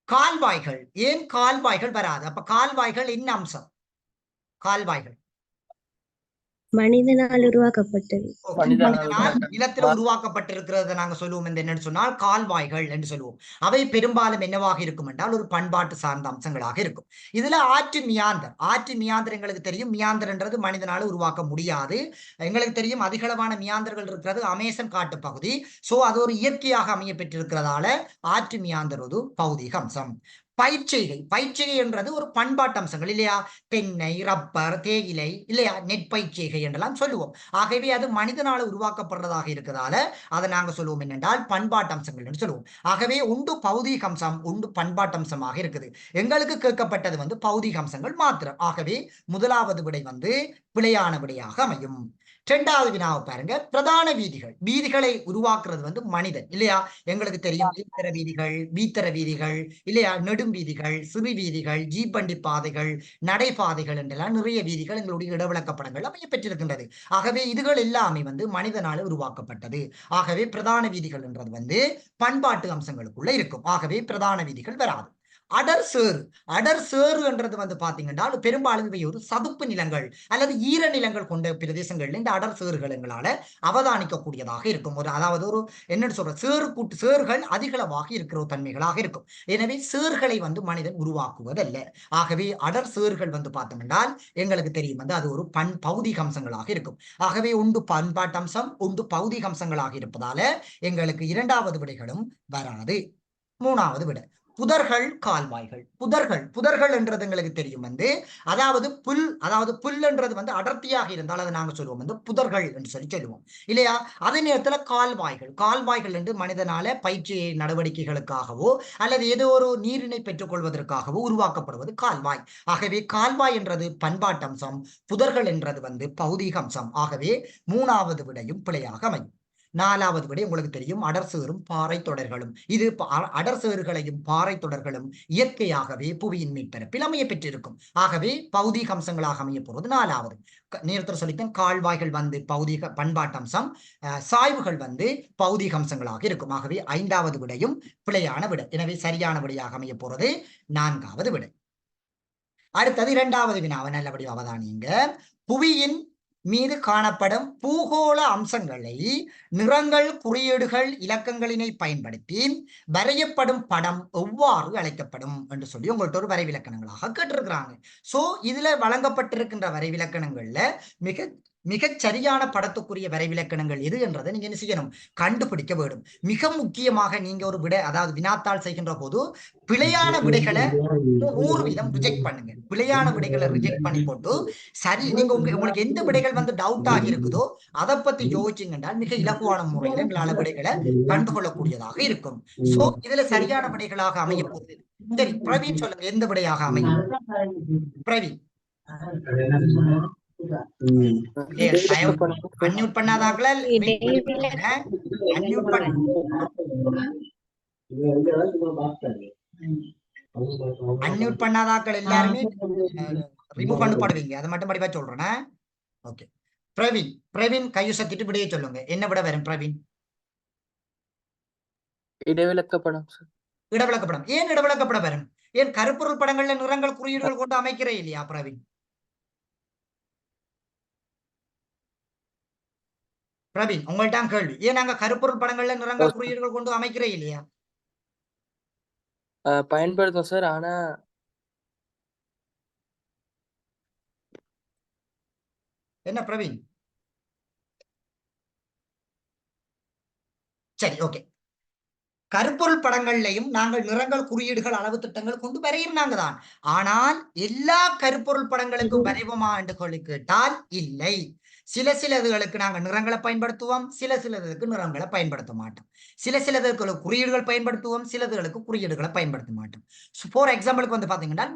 கால்வாய்கள். ஏன் கால்வாய்கள் வராது? அப்ப கால்வாய்கள் என்ன அம்சம்? கால்வாய்கள் மனிதனால் உருவாக்கப்பட்டது. மனிதனால் நிலத்தில் உருவாக்கப்பட்டிருக்கிறத நாங்க சொல்லுவோம் என்னன்னு சொன்னால் கால்வாய்கள் என்று சொல்லுவோம். அவை பெரும்பாலும் என்னவாக இருக்கும் என்றால் ஒரு பண்பாட்டு சார்ந்த அம்சங்களாக இருக்கும். இதுல ஆற்று மியாந்தர், ஆற்று மியாந்தர் எங்களுக்கு தெரியும், மியாந்தர்ன்றது மனிதனால உருவாக்க முடியாது. எங்களுக்கு தெரியும் அதிகளவான மியாந்தர்கள் இருக்கிறது அமேசன் காட்டு பகுதி. சோ அது ஒரு இயற்கையாக அமைய பெற்றிருக்கிறதால ஆற்று மியாந்தர் ஒரு பௌதிக அம்சம். பயிற்சிகை, பயிற்சிகை என்றது ஒரு பண்பாட்டு அம்சங்கள் இல்லையா. தென்னை, ரப்பர், தேயிலை இல்லையா, நெற்பயிற்சிகை என்றெல்லாம் சொல்லுவோம். ஆகவே அது மனிதனால உருவாக்கப்படுறதாக இருக்கிறதால அதை நாங்க சொல்லுவோம் என்னென்றால் பண்பாட்டு அம்சங்கள் என்று சொல்லுவோம். ஆகவே ஒன்று பௌதீக அம்சம், ஒன்று பண்பாட்டு அம்சமாக இருக்குது. எங்களுக்கு கேட்கப்பட்டது வந்து பௌதீக அம்சங்கள் மாத்திரம். ஆகவே முதலாவது விடை வந்து பிழையான விடையாக அமையும். 2வது வினாவை பாருங்க, பிரதான வீதிகள். வீதிகளை உருவாக்குறது வந்து மனிதன் இல்லையா. எங்களுக்கு தெரியும் ஈத்தர வீதிகள், வீத்தர வீதிகள் இல்லையா, நெடும் வீதிகள், சிறு வீதிகள், ஜீப்பண்டி பாதைகள், நடைபாதைகள் என்றெல்லாம் நிறைய வீதிகள் எங்களுடைய இடவிளக்கப்படங்கள் அமைய பெற்றிருக்கின்றது. ஆகவே இதுகள் எல்லாமே வந்து மனிதனால உருவாக்கப்பட்டது. ஆகவே பிரதான வீதிகள் என்றது வந்து பண்பாட்டு அம்சங்களுக்குள்ள இருக்கும். ஆகவே பிரதான வீதிகள் வராது. அடர் சேறு, அடர் சேறு என்றது வந்து பாத்தீங்கன்னா பெரும்பாலும் இவை ஒரு சதுப்பு நிலங்கள் அல்லது ஈர நிலங்கள் கொண்ட பிரதேசங்கள்ல இந்த அடர் சேறுகள் எங்களால அவதானிக்கக்கூடியதாக இருக்கும். ஒரு அதாவது ஒரு என்ன சொல்ற சேறு கூட்டு சேறுகள் அதிகளவாக இருக்கிற தன்மைகளாக இருக்கும். எனவே சேறுகளை வந்து மனிதன் உருவாக்குவதல்ல. ஆகவே அடர் சேறுகள் வந்து பார்த்தோம்னா எங்களுக்கு தெரியும் வந்து அது ஒரு பௌதிக அம்சங்களாக இருக்கும். ஆகவே ஒன்று பண்பாட்டு அம்சம், ஒன்று பௌதிக அம்சங்களாக இருப்பதால எங்களுக்கு 2வது விடைகளும் வராது. 3வது விடை புதர்கள் கால்வாய்கள். புதர்கள் என்றது எங்களுக்கு தெரியும் அதாவது புல் என்றது அடர்த்தியாக இருந்தால் அதை நாங்க சொல்லுவோம் புதர்கள் என்று சொல்லுவோம் இல்லையா. அதே நேரத்தில் கால்வாய்கள் என்று மனிதனால பயிற்சி நடவடிக்கைகளுக்காகவோ அல்லது ஏதோ ஒரு நீரினை பெற்றுக் கொள்வதற்காகவோ உருவாக்கப்படுவது கால்வாய். ஆகவே கால்வாய் என்றது பண்பாட்டம்சம், புதர்கள் என்றது பௌதீக அம்சம். ஆகவே 3வது விடையும் பிழையாக அமையும். 4வது விடை உங்களுக்கு தெரியும், அடர்சேறும் பாறை தொடர்களும். இது அடர்சேறுகளையும் பாறை தொடர்களும் இயற்கையாகவே புவியின் மீட்பரப்பில் அமைய பெற்றிருக்கும். ஆகவே பௌதீக அம்சங்களாக அமைய போவது 4வது. நேரத்தில் சொல்லித்தேன், கால்வாய்கள் பௌதீக பண்பாட்டம்சம், சாய்வுகள் பௌதீக அம்சங்களாக இருக்கும். ஆகவே 5வது விடையும் பிழையான விடை. எனவே சரியான விடையாக அமைய போறது 4வது விடை. அடுத்தது 2வது வினாவை நல்லபடி அவதானியுங்க. புவியின் மீது காணப்படும் பூகோள அம்சங்களை நிறங்கள், குறியீடுகள், இலக்கங்களினை பயன்படுத்தி வரையப்படும் படம் எவ்வாறு அழைக்கப்படும் என்று சொல்லி உங்கள்ட்ட ஒரு வரைவிலக்கணங்களாக கேட்டிருக்கிறாங்க. சோ இதுல வழங்கப்பட்டிருக்கின்ற வரைவிலக்கணங்கள்ல மிகச் சரியான படத்துக்குரிய வரைவிலக்கணங்கள் எது என்றதை நீங்க என்ன செய்யணும், கண்டுபிடிக்க வேண்டும். மிக முக்கியமாக நீங்க ஒரு விடை, அதாவது வினாத்தாள் செய்கின்ற போது பிழையான விடைகளை 100% ரிஜெக்ட் பண்ணுங்க. பிழையான விடைகளை ரிஜெக்ட் பண்ணி போட்டு சரி, நீங்க உங்களுக்கு எந்த விடைகள் டவுட் ஆகி இருக்குதோ அதை பத்தி யோசிச்சுங்க, மிக இலகுவான முறையில் எங்களால விடைகளை கண்டுகொள்ளக்கூடியதாக இருக்கும். சோ இதுல சரியான விடைகளாக அமைய போகுது. சரி பிரவீன் சொல்லுங்க, எந்த விடையாக அமையும்? பிரவீன் அன்மியூட் பண்ணாதாக்கல அன்மியூட் பண்ண அன்மியூட் பண்ணாதாக்கள் எல்லாருமே ரிமூவ் பண்ணப்படுவீங்க. அதை மட்டும் படிப்பா சொல்றேன். ஓகே பிரவீன் கையை சத்திட்டு விடையே சொல்லுங்க, என்ன விட வரும் பிரவீன்? இடவிலக்கப்படம். இடவிலக்கப்படம். ஏன் இடவிலக்கப்பட வரும்? ஏன் கருப்பொருள் படங்கள்ல நிறங்கள், குறியீடுகள் கொண்டு அமைக்கிறே இல்லையா பிரவீன்? பிரவீன் உங்கள்ட்ட கேள்வி, ஏன் நாங்க கருப்பொருள் படங்கள்ல நிறங்கள், குறியீடுகள் கொண்டு அமைக்கிறே இல்லையா? பயன்படுத்தும் சார். ஆனா என்ன பிரவீன்? சரி ஓகே. கருப்பொருள் படங்கள்லையும் நாங்கள் நிறங்கள், குறியீடுகள், அளவு திட்டங்கள் கொண்டு வரையிருந்தாங்க தான். ஆனால் எல்லா கருப்பொருள் படங்களுக்கும் வரைவோமா என்று சொல்லி கேட்டால் இல்லை. சிலதுகளுக்கு நாங்கள் நிறங்களை பயன்படுத்துவோம், சிலதுக்கு நிறங்களை பயன்படுத்த மாட்டோம். சிலதுக்கு குறியீடுகள் பயன்படுத்துவோம், சிலதுகளுக்கு குறியீடுகளை பயன்படுத்த மாட்டோம். ஃபார் எக்ஸாம்பிளுக்கு பாத்தீங்கன்னா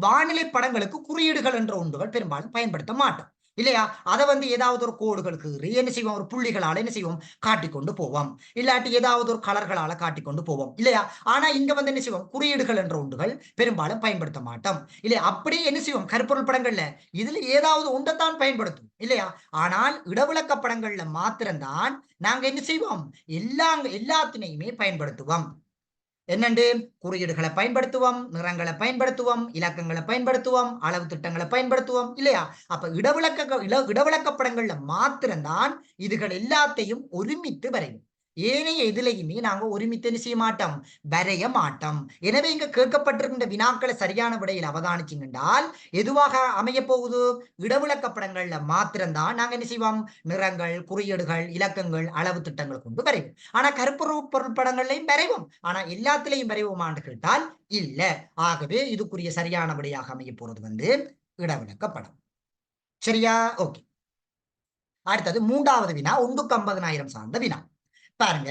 வானிலை படங்களுக்கு குறியீடுகள் என்ற ஒன்றுகள் பெரும்பாலும் பயன்படுத்த மாட்டோம் இல்லையா. அதை ஏதாவது ஒரு கோடுகளுக்கு என்ன செய்வோம், ஒரு புள்ளிகளால என்ன செய்வோம், காட்டிக்கொண்டு போவோம். இல்லாட்டி ஏதாவது ஒரு கலர்களால காட்டிக்கொண்டு போவோம் இல்லையா. ஆனா இங்க என்ன செய்வோம், குறியீடுகள் என்ற ஒன்றுகள் பெரும்பாலும் பயன்படுத்த மாட்டோம் இல்லையா. அப்படியே என்ன செய்வோம், கருப்பொருள் படங்கள்ல இதுல ஏதாவது ஒன்றைத்தான் பயன்படுத்தும் இல்லையா. ஆனால் இடவிலக்க படங்கள்ல மாத்திரம்தான் நாங்க என்ன செய்வோம், எல்லாத்தினையுமே பயன்படுத்துவோம். என்னண்டு, குறியீடுகளை பயன்படுத்துவோம், நிறங்களை பயன்படுத்துவோம், இலக்கங்களை பயன்படுத்துவோம், அளவு திட்டங்களை பயன்படுத்துவோம் இல்லையா. அப்ப இடவிலக்க படங்கள்ல மாத்திரம்தான் இதுகள் எல்லாத்தையும் ஒருமித்து வரையும். ஏனைய எதுலையுமே நாங்க ஒருமித்து என்ன செய்ய மாட்டோம், வரைய மாட்டோம். எனவே இங்க கேட்கப்பட்டிருக்கின்ற வினாக்களை சரியான விடையில் அவதானிச்சிங்கன்றால் எதுவாக அமைய போகுது, இடவிலக்க படங்கள்ல மாத்திரம்தான் நாங்க என்ன செய்வோம், நிறங்கள், குறியீடுகள், இலக்கங்கள், அளவு திட்டங்கள் கொண்டு வரைவோம். ஆனா கருப்பொருள் படங்கள்லையும் வரைவோம், ஆனா எல்லாத்திலையும் வரைவோமான்னு கேட்டால் இல்ல. ஆகவே இதுக்குரிய சரியான விடையாக அமைய போறது இடவிலக்க படம். சரியா? ஓகே. அடுத்தது 3வது வினா, 1/50,000 சார்ந்த வினா. பாருங்க,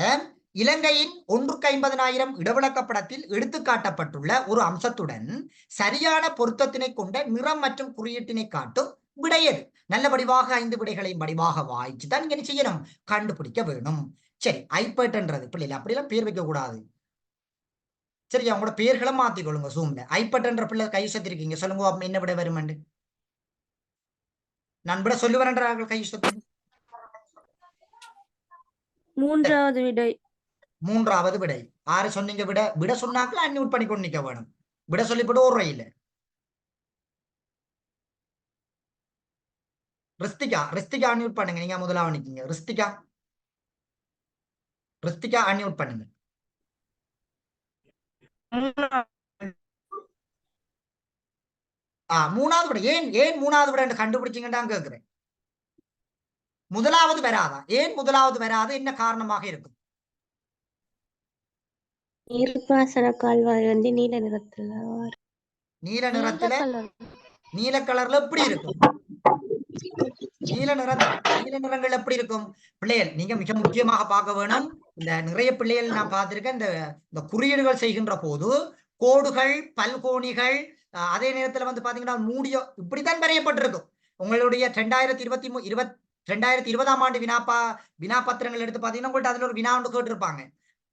இலங்கையின் 1/50,000 இடவிலக்க படத்தில் எடுத்துக்காட்டப்பட்டுள்ள ஒரு அம்சத்துடன் சரியான பொருத்தத்தினை கொண்ட நிறம் மற்றும் குறியீட்டினை காட்டும் விடையது. நல்ல வடிவாக 5 விடைகளையும் வடிவாக வாய்ச்சுதான் நீங்க என்ன செய்யணும், கண்டுபிடிக்க வேணும். சரி, ஐபட்ன்றது பிள்ளைல அப்படியெல்லாம் பேர் வைக்க கூடாது. சரி, அவங்களோட பேர்களை மாத்திக்கொள்ளுங்க. சூம்ல ஐபட்ன்ற பிள்ளை கை சத்திருக்கீங்க, சொல்லுங்க என்ன விட வரும்? நான் விட சொல்லுவேன் கை சத்து. 3வது விடை. 3வது விடை. ஆறு சொன்னீங்க விட சொன்னாக்கள் அன்மியூட் பண்ணி கொண்டு நிக்க வேணும். விட சொல்லிப்பட்டு ஒரு ரயில். ரிஸ்திகா அன்மியூட் பண்ணுங்க, நீங்க முதலாவது நிக்கீங்க. ரிஸ்திகா அன்மியூட் பண்ணுங்க. 3வது விட. ஏன் 3வது விட என்று கண்டுபிடிச்சீங்கன்னு கேட்கிறேன். முதலாவது வராதா? ஏன் முதலாவது வராது, என்ன காரணமாக இருக்கும்? நீர்ப்பாசன கால்வாய் வந்து நீல நிறத்துல நீல நிறத்துல நீல கலர்ல எப்படி இருக்கும்? நீல நிறங்கள் எப்படி இருக்கும்? பிள்ளைகள் நீங்க மிக முக்கியமாக பார்க்க வேணும். இந்த நிறைய பிள்ளைகள் நான் பார்த்திருக்கேன். இந்த குறியீடுகள் செய்கின்ற போது கோடுகள், பல்கோணிகள், அதே நேரத்துல வந்து பாத்தீங்கன்னா மூடிய இப்படித்தான் வரையப்பட்டிருக்கும். உங்களுடைய 2020ஆம் ஆண்டு வினாபத்திரங்கள் எடுத்து பாத்தீங்கன்னா உங்கள்ட்ட அதுல ஒரு வினா ஒன்று கேட்டிருப்பாங்க.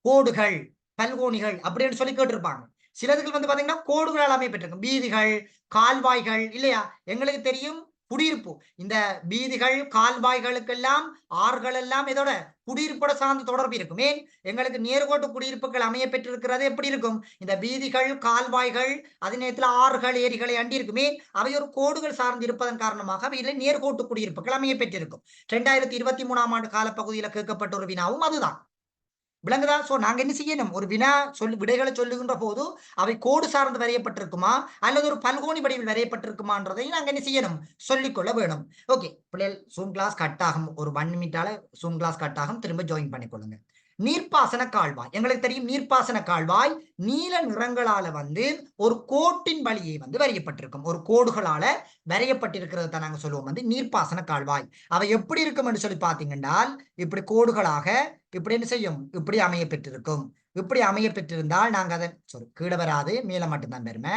கோடுகள், பல்கோணிகள் அப்படின்னு சொல்லி கேட்டிருப்பாங்க. சிலதுகள் வந்து பாத்தீங்கன்னா கோடுகளால் அமையப்பட்டிருக்கும். வீதிகள், கால்வாய்கள் இல்லையா? எங்களுக்கு தெரியும் குடியிருப்பு. இந்த வீதிகள், கால்வாய்களுக்கெல்லாம் ஆறுகள் எல்லாம் இதோட குடியிருப்போட சார்ந்த தொடர்பு இருக்கும். ஏன் எங்களுக்கு நேர்கோட்டு குடியிருப்புகள் அமைய பெற்றிருக்கிறது எப்படி இருக்கும்? இந்த வீதிகள், கால்வாய்கள், அதே நேரத்தில் ஆறுகள், ஏரிகளை அண்டி இருக்குமே அவை ஒரு கோடுகள் சார்ந்து இருப்பதன் காரணமாக அவையில் நேர்கோட்டு குடியிருப்புகள் அமைய பெற்றிருக்கும். 2023ஆம் ஆண்டு காலப்பகுதியில் கேட்கப்பட்ட ஒரு வினாவும் அதுதான். விளங்குதா? சோ நாங்க என்ன செய்யணும்? ஒரு வினா விடைகளை சொல்லுகின்ற போது அவை கோடு சார்ந்து வரையப்பட்டிருக்குமா அல்லது ஒரு பல்கோணி வடிவில் வரையப்பட்டிருக்குமான்றதை நாங்க என்ன செய்யணும்? சொல்லிக்கொள்ள வேணும். ஓகே பிள்ளைகள், ஜூம் கிளாஸ் கட் ஆகும். ஒரு 1 மினிட்டால ஜூம் கிளாஸ் கட் ஆகும். திரும்ப ஜாயின் பண்ணிக்கொள்ளுங்க. நீர்ப்பாசன கால்வாய் எங்களுக்கு தெரியும். நீர்ப்பாசன கால்வாய் நீல நிறங்களால வந்து ஒரு கோட்டின் வழியே வந்து வரையப்பட்டிருக்கும். ஒரு கோடுகளால வரையப்பட்டிருக்கிறது தான் நாங்க சொல்லுவோம் வந்து நீர்ப்பாசன கால்வாய். அவை எப்படி இருக்கும் என்று சொல்லி பாத்தீங்கன்னா இப்படி கோடுகளாக இப்படி என்ன செய்யும்? இப்படி அமைய பெற்றிருக்கும். இப்படி அமைய பெற்றிருந்தால் நாங்க அதை கீழே வராது, மேல மட்டும்தான் பெருமை.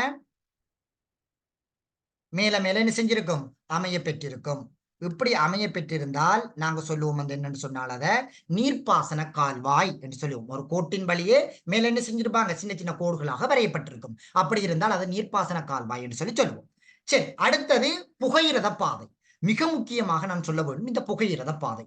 மேல மேல என்ன செஞ்சிருக்கும்? அமைய பெற்றிருக்கும். இப்படி அமைய பெற்றிருந்தால் நாங்க சொல்லுவோம் வந்து என்னன்னு சொன்னால் அதை நீர்ப்பாசன கால்வாய் என்று சொல்லுவோம். ஒரு கோட்டின் வழியே மேல என்ன செஞ்சிருப்பாங்க? சின்ன சின்ன கோடுகளாக வரையப்பட்டிருக்கும். அப்படி இருந்தால் அது நீர்ப்பாசன கால்வாய் என்று சொல்லுவோம். சரி, அடுத்தது புகையிரத பாதை. மிக முக்கியமாக நான் சொல்ல வேண்டும் இந்த புகையிரத பாதை.